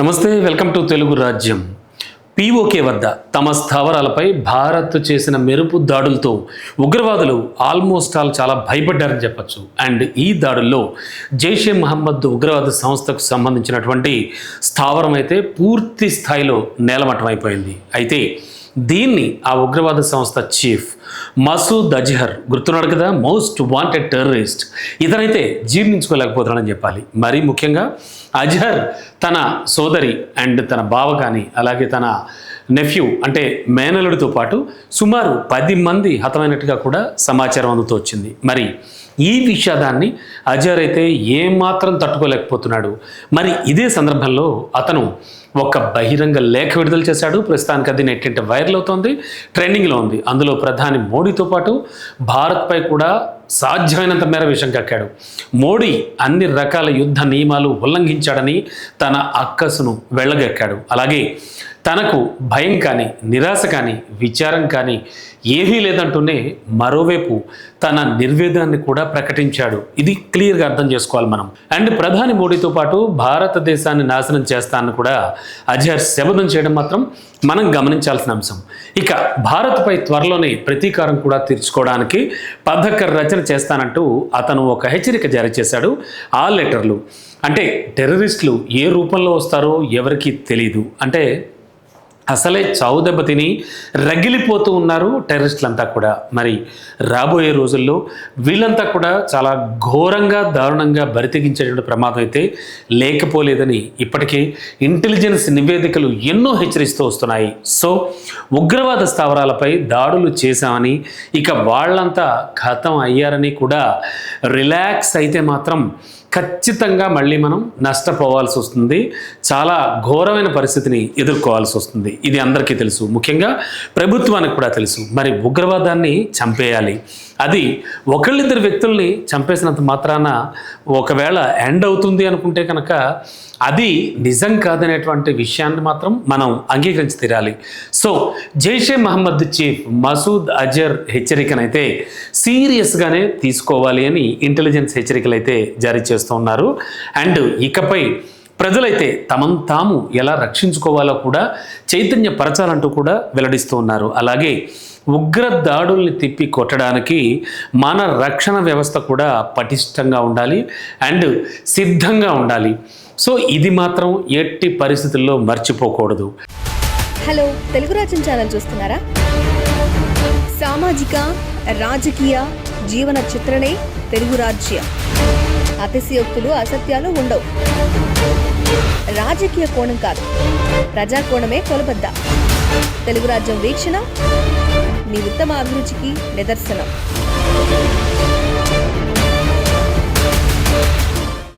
నమస్తే, welcome to Telugu రాజ్యం. PoK వద్ద తమ స్థావరాలపై భారత్ చేసిన మెరుపు దాడులతో ఉగ్రవాదులు ఆల్మోస్ట్ చాలా భయపడ్డారని చెప్పచ్చు. అండ్ ఈ దాడుల్లో జైషే మహమ్మద్ ఉగ్రవాద సంస్థకు సంబంధించినటువంటి స్థావరం అయితే పూర్తి స్థాయిలో నేలమట్టమైపోయింది. అయితే దీన్ని ఆ ఉగ్రవాద సంస్థ చీఫ్ మసూద్ అజహర్, గుర్తున్నాడు కదా, మోస్ట్ వాంటెడ్ టెర్రరిస్ట్, ఇతనైతే జీర్ణించుకోలేకపోతున్నాడని చెప్పాలి. మరీ ముఖ్యంగా అజహర్ తన సోదరి అండ్ తన బావ కానీ అలాగే తన నెఫ్యూ అంటే మేనలుడితో పాటు సుమారు 10 మంది హతమైనట్టుగా కూడా సమాచారం అందుతూ వచ్చింది. మరి ఈ విషాదాన్ని అజహర్ అయితే ఏమాత్రం తట్టుకోలేకపోతున్నాడు. మరి ఇదే సందర్భంలో అతను ఒక బహిరంగ లేఖ విడుదల చేశాడు. ప్రస్తుతానికి అది నెట్టింట వైరల్ అవుతోంది, ట్రెండింగ్లో ఉంది. అందులో ప్రధాని మోడీతో పాటు భారత్పై కూడా సాధ్యమైనంత మేర విషం కక్కాడు. మోడీ అన్ని రకాల యుద్ధ నియమాలు ఉల్లంఘించాడని తన అక్కసును వెళ్ళగక్కాడు. అలాగే తనకు భయం కానీ, నిరాశ కానీ, విచారం కానీ ఏమీ లేదంటూనే మరోవైపు తన నిర్వేదాన్ని కూడా ప్రకటించాడు. ఇది క్లియర్గా అర్థం చేసుకోవాలి మనం. అండ్ ప్రధాని మోడీతో పాటు భారతదేశాన్ని నాశనం చేస్తానని కూడా అజహర్ శపథం చేయడం మాత్రం మనం గమనించాల్సిన అంశం. ఇక భారత్పై త్వరలోనే ప్రతీకారం కూడా తీర్చుకోవడానికి పథక రచన చేస్తానంటూ అతను ఒక హెచ్చరిక జారీ చేశాడు. ఆ లెటర్లు అంటే టెర్రరిస్టులు ఏ రూపంలో వస్తారో ఎవరికీ తెలియదు. అంటే అసలే చావు దెబ్బ తిని రగిలిపోతూ ఉన్నారు టెర్రరిస్టులంతా కూడా. మరి రాబోయే రోజుల్లో వీళ్ళంతా కూడా చాలా ఘోరంగా, దారుణంగా బరితెగించేటువంటి ప్రమాదం అయితే లేకపోలేదని ఇప్పటికే ఇంటెలిజెన్స్ నివేదికలు ఎన్నో హెచ్చరిస్తూ వస్తున్నాయి. సో ఉగ్రవాద స్థావరాలపై దాడులు చేశామని, ఇక వాళ్ళంతా ఖతం అయ్యారని కూడా రిలాక్స్ అయితే మాత్రం ఖచ్చితంగా మళ్ళీ మనం నష్టపోవాల్సి వస్తుంది. చాలా ఘోరమైన పరిస్థితిని ఎదుర్కోవాల్సి వస్తుంది. ఇది అందరికీ తెలుసు, ముఖ్యంగా ప్రభుత్వానికి కూడా తెలుసు. మరి ఉగ్రవాదాన్ని చంపేయాలి. అది ఒకళ్ళిద్దరు వ్యక్తుల్ని చంపేసినంత మాత్రాన ఒకవేళ ఎండ్ అవుతుంది అనుకుంటే కనుక అది నిజం కాదనేటువంటి విషయాన్ని మాత్రం మనం అంగీకరించి తీరాలి. సో జైషే మహమ్మద్ చీఫ్ మసూద్ అజర్ హెచ్చరికనైతే సీరియస్గానే తీసుకోవాలి అని ఇంటెలిజెన్స్ హెచ్చరికలు అయితే జారీ చేస్తూ ఉన్నారు. అండ్ ఇకపై ప్రజలైతే తమను తాము ఎలా రక్షించుకోవాలో కూడా చైతన్యపరచాలంటూ కూడా వెల్లడిస్తూ ఉన్నారు. అలాగే ఉగ్ర దాడుల్ని తిప్పి కొట్టడానికి మన రక్షణ వ్యవస్థ కూడా పటిష్టంగా ఉండాలి అండ్ సిద్ధంగా ఉండాలి. సో ఇది మాత్రం ఎట్టి పరిస్థితుల్లో మర్చిపోకూడదు. హలో, తెలుగు రాజ్యం ఛానల్ చూస్తున్నారా? సామాజిక, రాజకీయ, జీవన చిత్రణే తెలుగు రాజ్యం. అతిశయోక్తులు, అసత్యాలు ఉండవు. రాజకీయ కోణం కాదు, ప్రజా కోణమే కొలబద్ద. తెలుగు రాజ్యం వీక్షణ మీ ఉత్తమ అభిరుచికి నిదర్శనం.